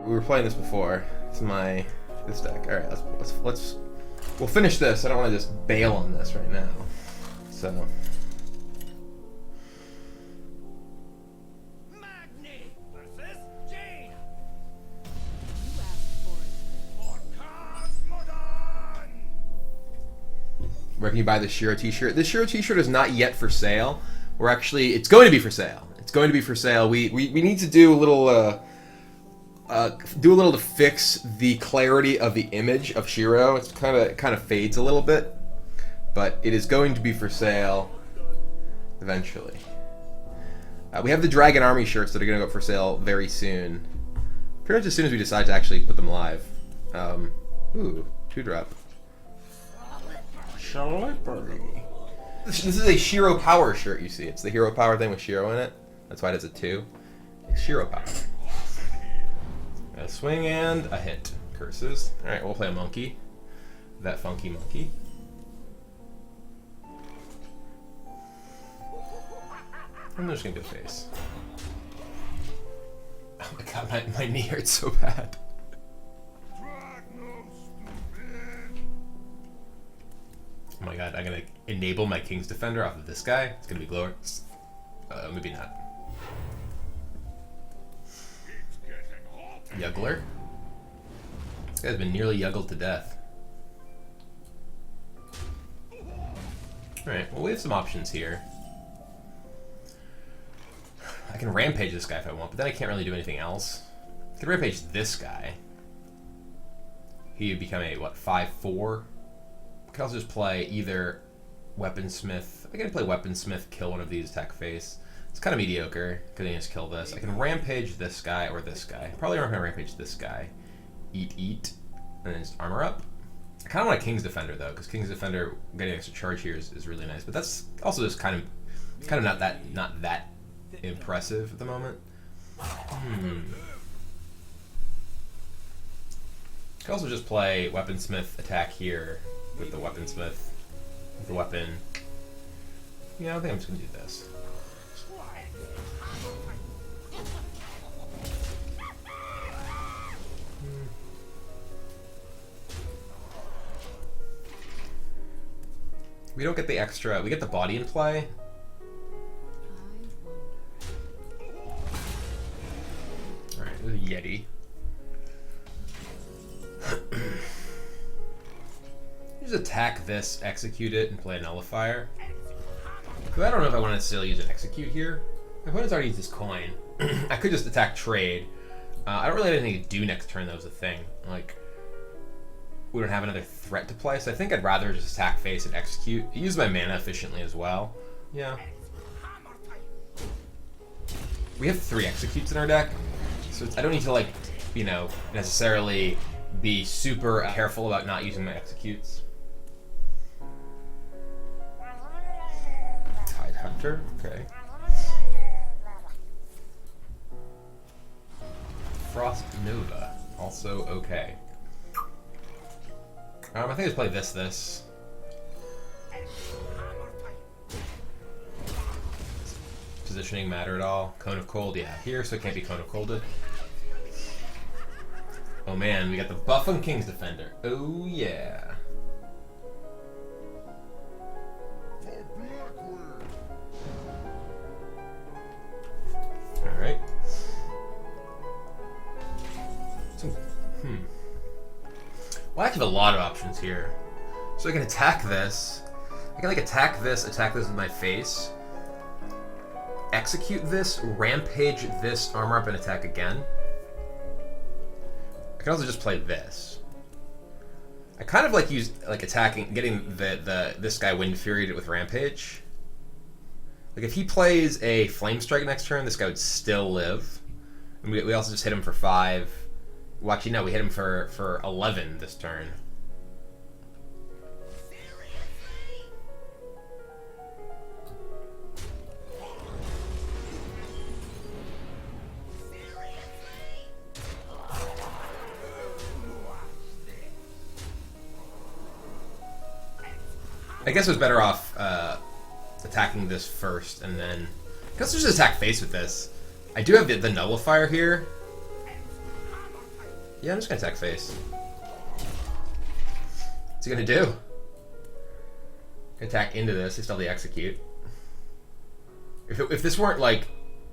We were playing this before. It's this deck. All right, we'll finish this. I don't want to just bail on this right now. So. Magni versus Jane. You asked for it. For Cosmodon. Where can you buy the Shiro t-shirt? This Shiro t-shirt is not yet for sale. It's going to be for sale. It's going to be for sale. We need to do a little to fix the clarity of the image of Shiro. It's kind of fades a little bit, but it is going to be for sale eventually. We have the Dragon Army shirts that are going to go up for sale very soon. Pretty much as soon as we decide to actually put them live. Ooh, 2-drop. Slippery. This is a Shiro Power shirt, you see. It's the Hero Power thing with Shiro in it. That's why it has a 2. It's Shiro Power. A swing and a hit. Curses. Alright, we'll play a monkey. That funky monkey. I'm just gonna go face. Oh my god, my knee hurts so bad. Oh my god, I'm gonna enable my King's Defender off of this guy. It's gonna be Glower. Maybe not. Yuggler. This guy's been nearly yuggled to death. Alright, well we have some options here. I can rampage this guy if I want, but then I can't really do anything else. I can rampage this guy. He would become a, what, 5/4? I can also just play either Weaponsmith. I can play Weaponsmith, kill one of these, attack face. It's kind of mediocre. Could I just kill this? I can rampage this guy or this guy. Probably not going to rampage this guy. Eat, and then just armor up. I kind of want a King's Defender though, because King's Defender getting extra charge here is really nice. But that's also just kind of not that impressive at the moment. I could also just play Weaponsmith attack here with the Weaponsmith with the weapon. Yeah, I think I'm just gonna do this. We don't get the extra. We get the body in play. Alright, there's a Yeti. Just attack this, execute it, and play a nullifier. But I don't know if I want to necessarily use an execute here. My opponent's already used his coin. I could just attack trade. I don't really have anything to do next turn, that was the thing. Like, we don't have another threat to play, so I think I'd rather just attack face and execute. Use my mana efficiently as well. Yeah. We have 3 executes in our deck, so I don't need to, like, you know, necessarily be super careful about not using my executes. Tide Hunter, okay. Frost Nova, also okay. I think I just play this. Positioning matter at all? Cone of Cold, yeah, here, so it can't be Cone of Colded. Oh man, we got the buff on King's Defender. Oh yeah. Alright. So, well, I actually have a lot of options here. So I can attack this. I can like attack this with my face. Execute this, rampage this, armor up and attack again. I can also just play this. I kind of like attacking, getting this guy Wind Furied with rampage. Like if he plays a Flame Strike next turn, this guy would still live. And we also just hit him for 5. Well, actually, no, we hit him for 11 this turn. I guess I was better off attacking this first, and then... I guess I'll just attack face with this. I do have the nullifier here. Yeah, I'm just gonna attack face. What's he gonna do? Attack into this, he still the execute. If this weren't like,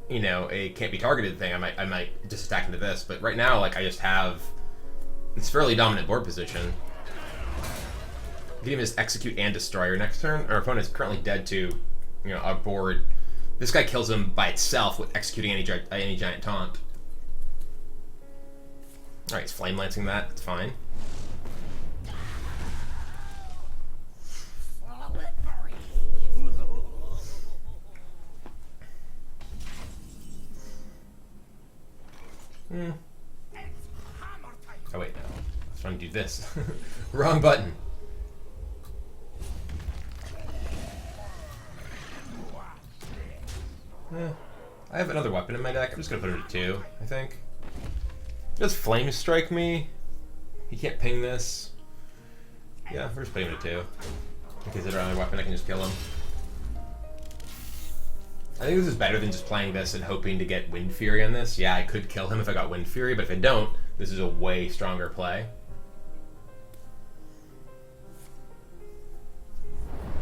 you know, a can't be targeted thing, I might just attack into this. But right now, like, I just have this fairly dominant board position. You can even just execute and destroy your next turn. Our opponent is currently dead to, you know, a board. This guy kills him by itself with executing any giant taunt. All right, he's flame lancing that. That's fine. Oh wait, no. I was trying to do this. Wrong button. I have another weapon in my deck. I'm just gonna put it at 2, I think. Does Flame Strike me? He can't ping this. Yeah, we're just putting him at 2. In case there's another weapon, I can just kill him. I think this is better than just playing this and hoping to get Wind Fury on this. Yeah, I could kill him if I got Wind Fury, but if I don't, this is a way stronger play.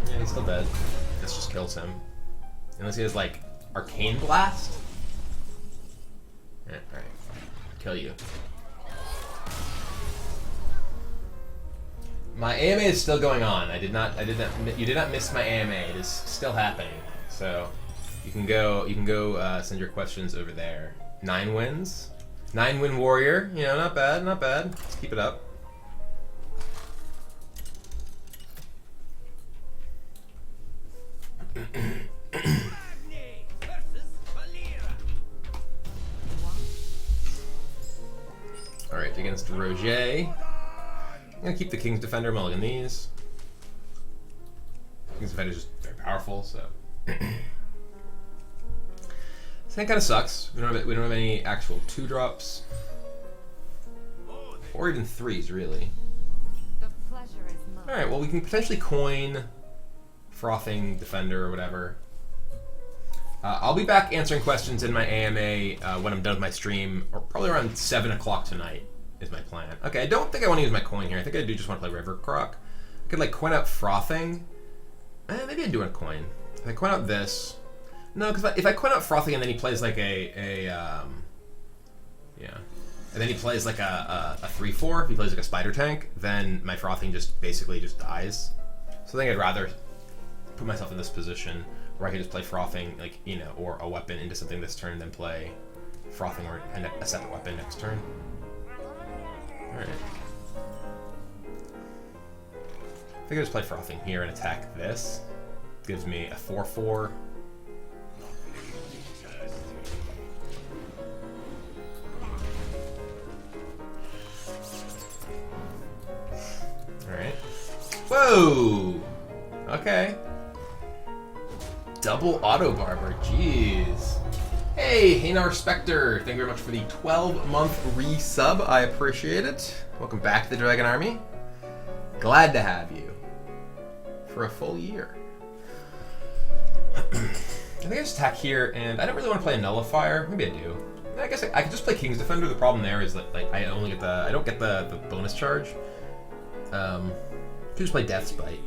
Yeah, he's still dead. This just kills him. Unless he has, like, Arcane Blast? Yeah, alright. Kill you. My AMA is still going on. You did not miss my AMA. It is still happening. So you can go send your questions over there. 9 wins. 9-win warrior. You know, not bad, not bad. Let's keep it up. Alright, against Roger. I'm gonna keep the King's Defender, mulligan these. King's Defender is just very powerful, so. This thing kind of sucks. We don't have any actual 2-drops. Or even 3s, really. Alright, well, we can potentially coin Frothing Defender or whatever. I'll be back answering questions in my AMA when I'm done with my stream, or probably around 7 o'clock tonight is my plan. Okay, I don't think I want to use my coin here. I think I do just want to play River Croc. I could, like, coin out Frothing. Maybe I do want to coin. If I coin out this... No, because if I coin out Frothing and then he plays, like, yeah. And then he plays, like, a 3-4, if he plays, like, a Spider Tank, then my Frothing just basically just dies. So I think I'd rather put myself in this position where I could just play Frothing, like, you know, or a weapon into something this turn, then play Frothing or a separate weapon next turn. Alright. I think I just play Frothing here and attack this. Gives me a 4-4. Alright. Whoa! Okay. Double Auto Barber, jeez. Hey, Hanar Spectre, thank you very much for the 12-month resub. I appreciate it. Welcome back to the Dragon Army. Glad to have you for a full year. I think I just attack here, and I don't really want to play a Nullifier. Maybe I do. I guess I could just play King's Defender. The problem there is that, like, I don't get the bonus charge. Could just play Death Spite.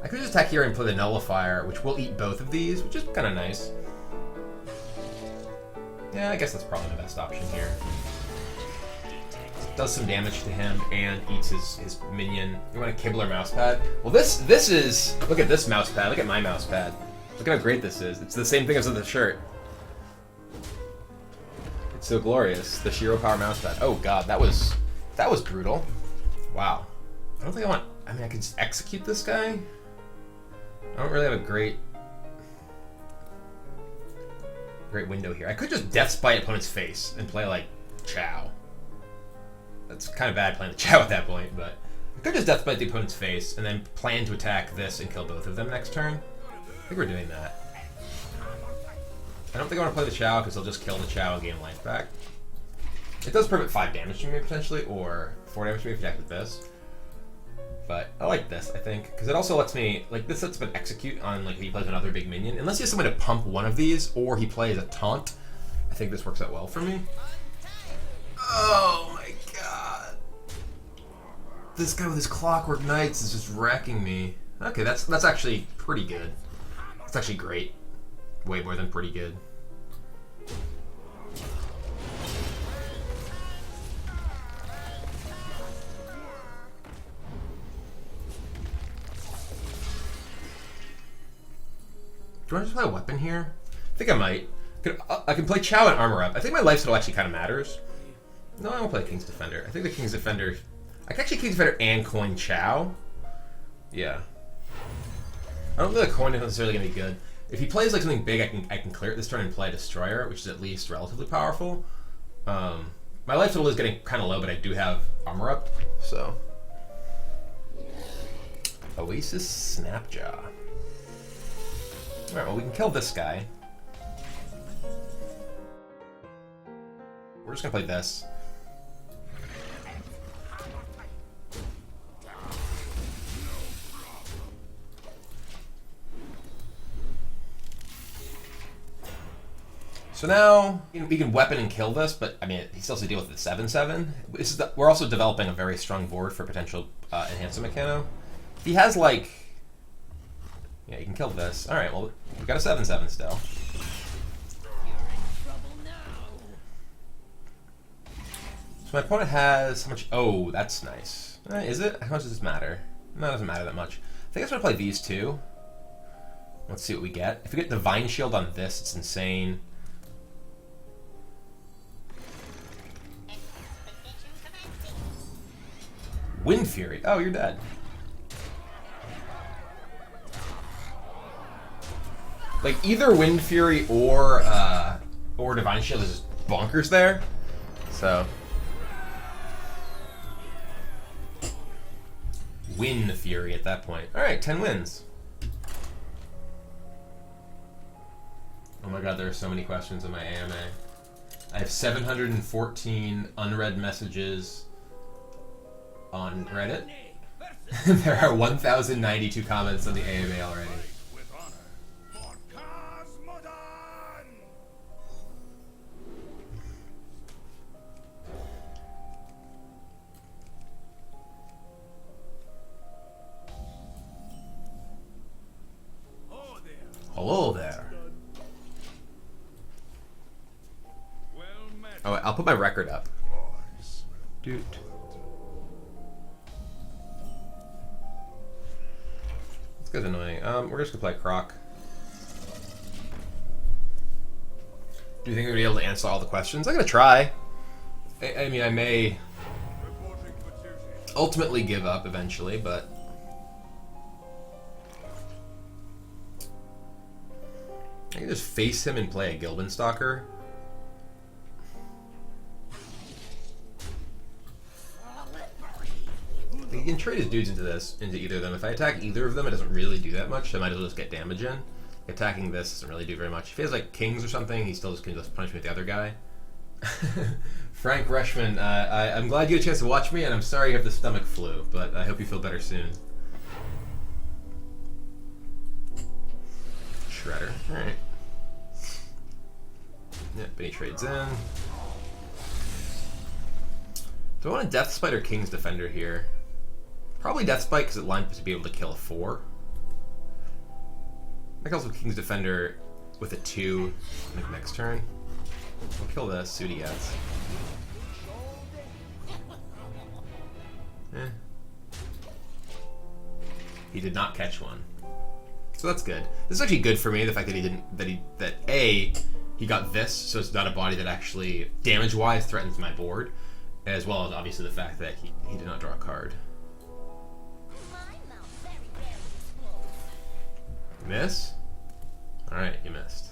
I could just attack here and play the Nullifier, which will eat both of these, which is kind of nice. Yeah, I guess that's probably the best option here. Does some damage to him and eats his minion. You want a Kibler mousepad? Well, this is... Look at this mousepad. Look at my mousepad. Look at how great this is. It's the same thing as the shirt. It's so glorious. The Shiro Power mousepad. Oh god, that was brutal. Wow. I don't think I want... I mean, I could just execute this guy. I don't really have a great window here. I could just Death Spite opponent's face and play, like, Chow. That's kind of bad playing the Chow at that point, but I could just Death Spite the opponent's face and then plan to attack this and kill both of them next turn. I think we're doing that. I don't think I want to play the Chow because he'll just kill the Chow and gain life back. It does prevent 5 damage to me potentially, or 4 damage to me if you attack with this. But I like this, I think, because it also lets me, like, this lets him execute on, like, if he plays another big minion. Unless he has someone to pump one of these, or he plays a taunt, I think this works out well for me. Oh my god. This guy with his Clockwork Knights is just wrecking me. Okay, that's actually pretty good. That's actually great. Way more than pretty good. Do I just play a weapon here? I think I might. I can play Chow and Armor Up. I think my lifesteal actually kind of matters. No, I won't play King's Defender. I think the King's Defender... I can actually King's Defender and coin Chow. Yeah. I don't think the coin is necessarily going to be good. If he plays like something big, I can clear it this turn and play a Destroyer, which is at least relatively powerful. My lifesteal is getting kind of low, but I do have Armor Up, so... Oasis Snapjaw. Alright, well we can kill this guy. We're just gonna play this. So now we can weapon and kill this, but I mean he still has to deal with the 7/7. We're also developing a very strong board for potential enhancement mechano. If he has like, yeah, you can kill this. All right, well we got a 7/7 still. So my opponent has how much? Oh, that's nice. Is it? How much does this matter? No, it doesn't matter that much. I think I'm gonna play these two. Let's see what we get. If we get Divine Shield on this, it's insane. Wind Fury. Oh, you're dead. Like either Wind Fury or Divine Shield is just bonkers there. So Wind Fury at that point. All right, 10 wins. Oh my God, there are so many questions in my AMA. I have 714 unread messages on Reddit. There are 1,092 comments on the AMA already. Hello there. Oh, I'll put my record up. Dude. This guy's annoying. We're just gonna play Croc. Do you think we're gonna be able to answer all the questions? I'm gonna try. I mean, I may ultimately give up eventually, but I can just face him and play a Gilbin Stalker. He can trade his dudes into either of them. If I attack either of them, it doesn't really do that much. I might as well just get damage in. Attacking this doesn't really do very much. If he has like kings or something, he still just can just punish me with the other guy. Frank Rushman, I'm glad you had a chance to watch me, and I'm sorry you have the stomach flu, but I hope you feel better soon. Shredder. Alright. Yep, but he trades in. Do I want a Deathspite or King's Defender here? Probably Deathspite because it lines up to be able to kill a 4. I can also King's Defender with a 2 next turn. We'll kill this, see what he gets. He did not catch one. So that's good. This is actually good for me, the fact that he got this, so it's not a body that actually, damage-wise, threatens my board, as well as obviously the fact that he did not draw a card. Miss? Alright, you missed.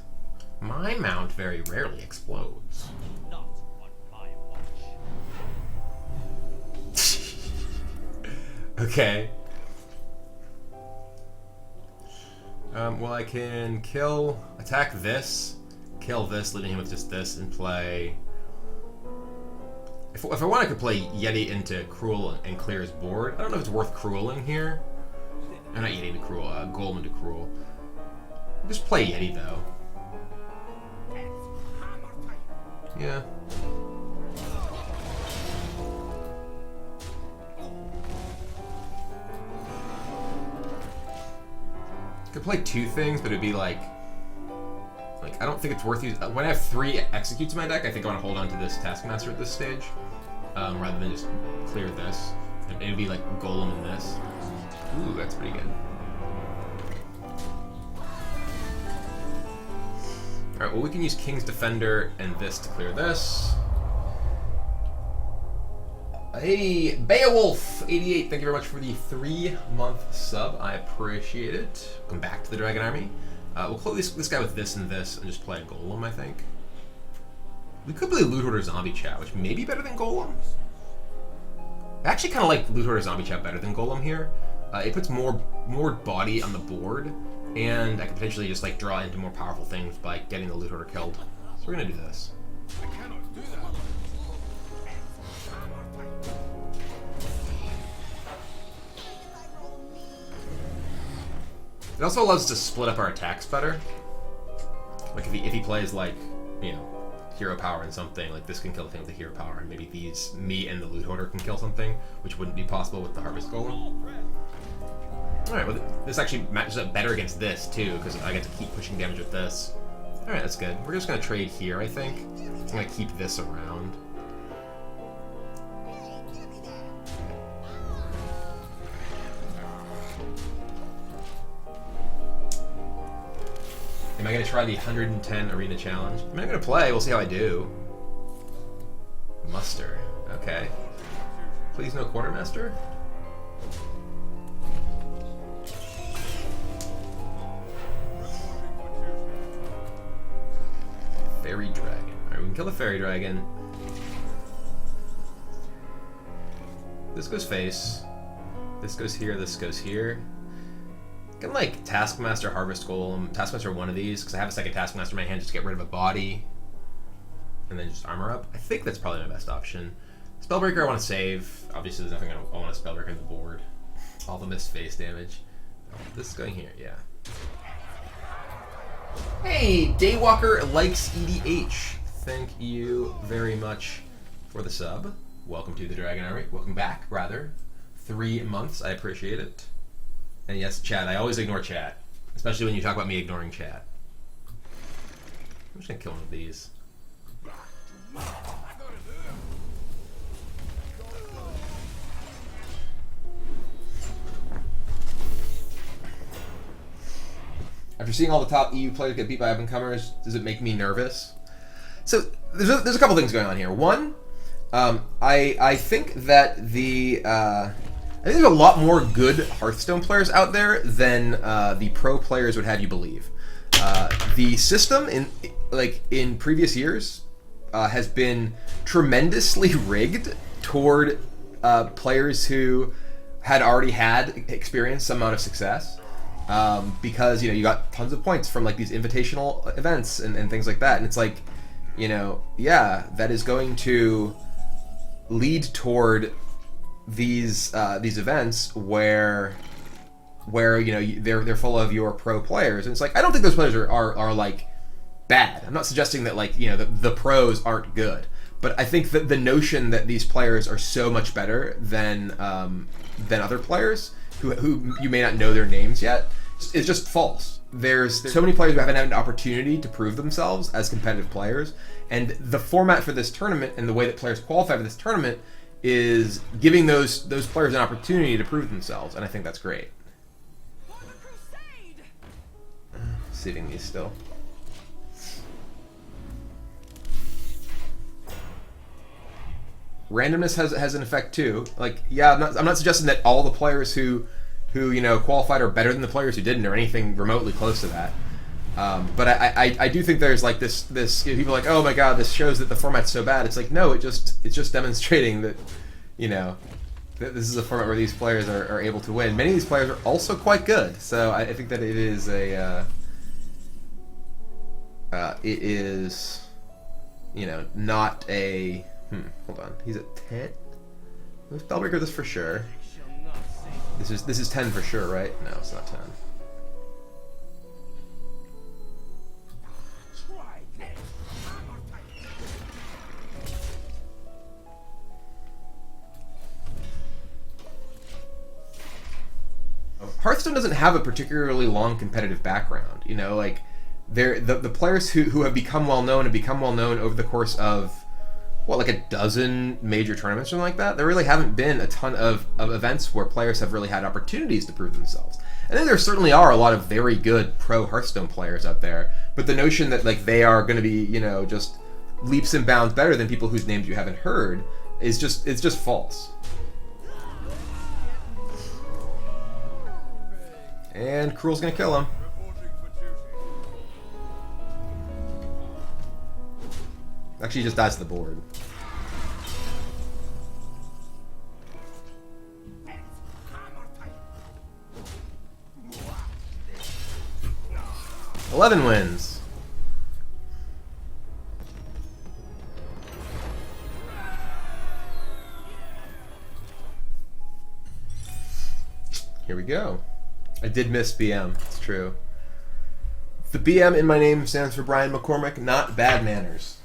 My mount very rarely explodes. Not on my watch. Okay. Well, I can attack this, kill this, leaving him with just this, and play... If I want, I could play Yeti into Cruel and clear his board. I don't know if it's worth Crueling here. Or not Yeti into Cruel, Golem into Cruel. Just play Yeti, though. Yeah. Could play two things, but it'd be like I don't think it's worth using. When I have 3 executes in my deck, I think I want to hold on to this Taskmaster at this stage, rather than just clear this. And it'd be like Golem in this. Ooh, that's pretty good. Alright, well we can use King's Defender and this to clear this. Hey, Beowulf88, thank you very much for the 3-month sub. I appreciate it. Welcome back to the Dragon Army. We'll close this guy with this and just play a Golem, I think. We could play Loot Hoarder Zombie Chat, which may be better than Golem. I actually kind of like Loot Hoarder Zombie Chat better than Golem here. It puts more body on the board, and I could potentially just like draw into more powerful things by getting the Loot Hoarder killed. So we're gonna do this. I cannot do that. It also allows us to split up our attacks better. Like if he plays like, you know, hero power and something, like this can kill the thing with the hero power, and maybe me and the Loot Hoarder can kill something, which wouldn't be possible with the Harvest Golem. Alright, well this actually matches up better against this too, because I get to keep pushing damage with this. Alright, that's good. We're just gonna trade here, I think. I'm gonna keep this around. Am I going to try the 110 Arena Challenge? I'm not going to play. We'll see how I do. Muster. Okay. Please no Quartermaster? Fairy Dragon. Alright, we can kill the Fairy Dragon. This goes face. This goes here, this goes here. I can like Taskmaster, Harvest Golem, Taskmaster one of these, because I have a second Taskmaster in my hand just to get rid of a body. And then just armor up. I think that's probably my best option. Spellbreaker I want to save. Obviously there's nothing I want to Spellbreaker on the board. All the missed face damage. Oh, this is going here, yeah. Hey, Daywalker likes EDH. Thank you very much for the sub. Welcome to the Dragon Army. Welcome back, rather. 3 months, I appreciate it. And yes, chat. I always ignore chat, especially when you talk about me ignoring chat. I'm just gonna kill one of these. After seeing all the top EU players get beat by up-and-comers, does it make me nervous? So there's a couple things going on here. One, I think that I think there's a lot more good Hearthstone players out there than the pro players would have you believe. The system in previous years has been tremendously rigged toward players who had already had experienced some amount of success, because you got tons of points from like these invitational events and things like that, and it's like, yeah, that is going to lead toward these events where they're full of your pro players, and it's like I don't think those players are like bad. I'm not suggesting that like the pros aren't good, but I think that the notion that these players are so much better than other players who you may not know their names yet is just false. There's so many players who haven't had an opportunity to prove themselves as competitive players, and the format for this tournament and the way that players qualify for this tournament is giving those players an opportunity to prove themselves, and I think that's great. Saving these still. Randomness has an effect too. Like, yeah, I'm not suggesting that all the players who qualified are better than the players who didn't, or anything remotely close to that. But I do think there's like this people are like, oh my god, this shows that the format's so bad. It's like, no, it's just demonstrating that that this is a format where these players are able to win. Many of these players are also quite good, so I think that it is not a hold on, he's at 10. Spellbreaker this for sure. This is 10 for sure, right? No, it's not 10. Hearthstone doesn't have a particularly long competitive background. You know, like the players who have become well known over the course of what, like a dozen major tournaments or something like that. There really haven't been a ton of events where players have really had opportunities to prove themselves. I think there certainly are a lot of very good pro Hearthstone players out there, but the notion that like they are going to be, you know, just leaps and bounds better than people whose names you haven't heard is just false. And Cruel's gonna kill him. Actually, he just dies to the board. $11 wins. Here we go. I did miss BM. It's true. The BM in my name stands for Brian McCormick, not bad manners.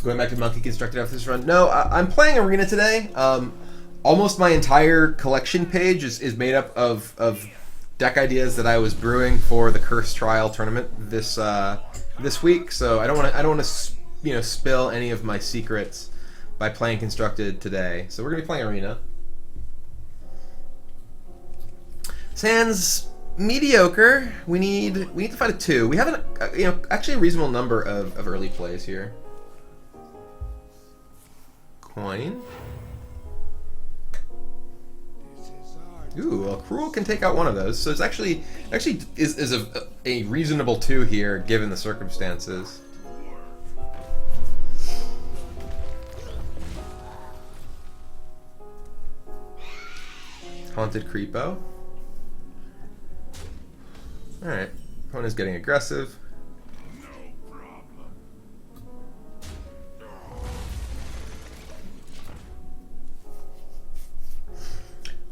Going back to Monkey Constructed after this run. No, I'm playing Arena today. Almost my entire collection page is made up of deck ideas that I was brewing for the Curse Trial tournament this week. So I don't want to spill any of my secrets by playing Constructed today. So we're gonna be playing Arena. Sans mediocre. We need to find a 2. We have actually a reasonable number of early plays here. Coin. Ooh, well, Cruel can take out one of those, so it's actually is a reasonable 2 here given the circumstances. Haunted Creepo. Alright, opponent's getting aggressive.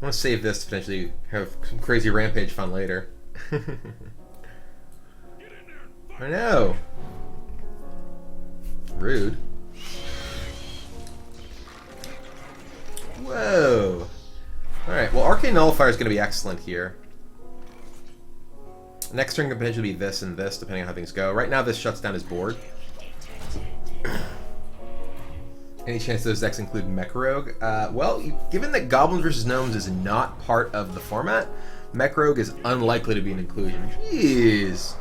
I want to save this to potentially have some crazy rampage fun later. I know. Rude. Whoa. Alright, well, Arcane Nullifier is going to be excellent here. Next turn could potentially be this and this, depending on how things go. Right now, this shuts down his board. Any chance those decks include Mech Rogue? Well, given that Goblins vs. Gnomes is not part of the format, Mech Rogue is unlikely to be an inclusion. Jeez.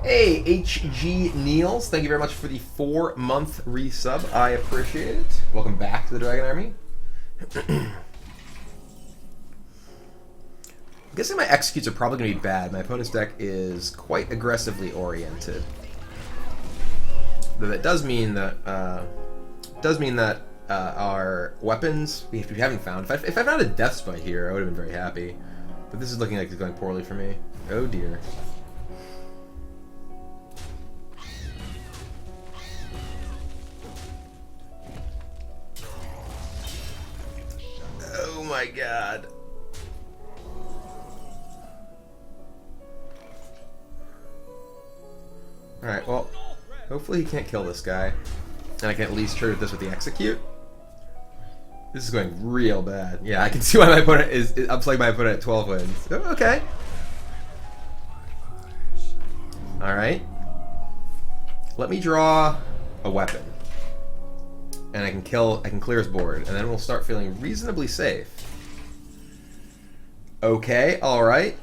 Hey, HG Niels, thank you very much for the 4-month resub. I appreciate it. Welcome back to the Dragon Army. I'm guessing my executes are probably going to be bad. My opponent's deck is quite aggressively oriented. Though that does mean that our weapons we haven't found. If I found a Death Spite here, I would have been very happy. But this is looking like it's going poorly for me. Oh dear. Oh my god. Alright, well, hopefully he can't kill this guy. And I can at least trade this with the execute. This is going real bad. Yeah, I can see why my opponent is I'm playing my opponent at 12 wins. Oh, okay. Alright. Let me draw a weapon. And I can clear his board, and then we'll start feeling reasonably safe. Okay, alright.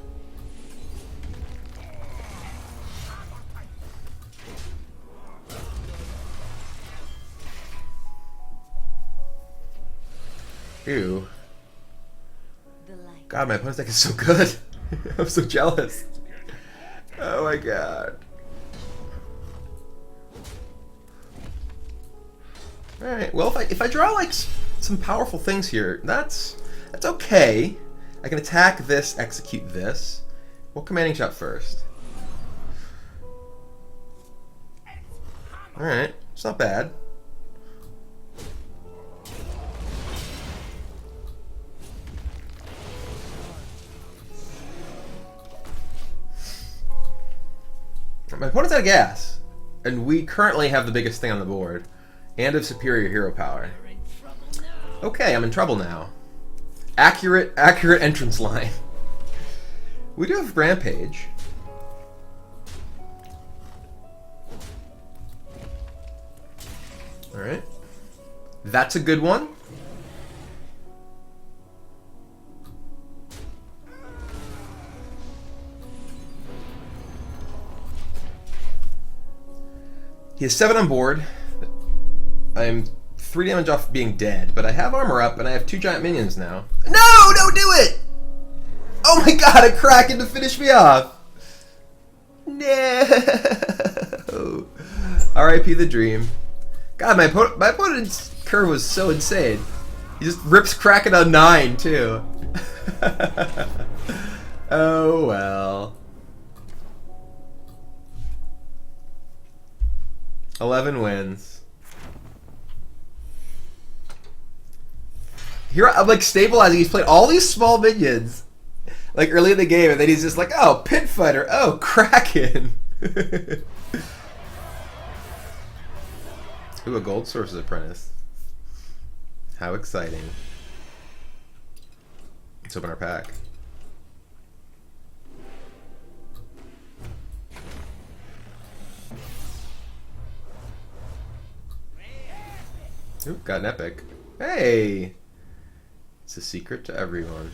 Ew. God, my opponent's deck is so good. I'm so jealous. Oh my god. Alright, well if I draw like some powerful things here, that's okay. I can attack this, execute this. What commanding shot first? Alright, it's not bad. My opponent's out of gas, and we currently have the biggest thing on the board, and of superior hero power. Okay, I'm in trouble now. Accurate entrance line. We do have Rampage. Alright. That's a good one. He has 7 on board. I'm 3 damage off being dead, but I have armor up and I have 2 giant minions now. No! Don't do it! Oh my god, a Kraken to finish me off! No! R.I.P. the dream. God, my opponent's curve was so insane. He just rips Kraken on 9, too. Oh well. 11 wins. Here I'm like stabilizing. He's played all these small minions like early in the game, and then he's just like, oh, Pit Fighter, oh, Kraken. Ooh, a Gold Source's Apprentice. How exciting. Let's open our pack. Ooh, got an epic. Hey! It's a secret to everyone.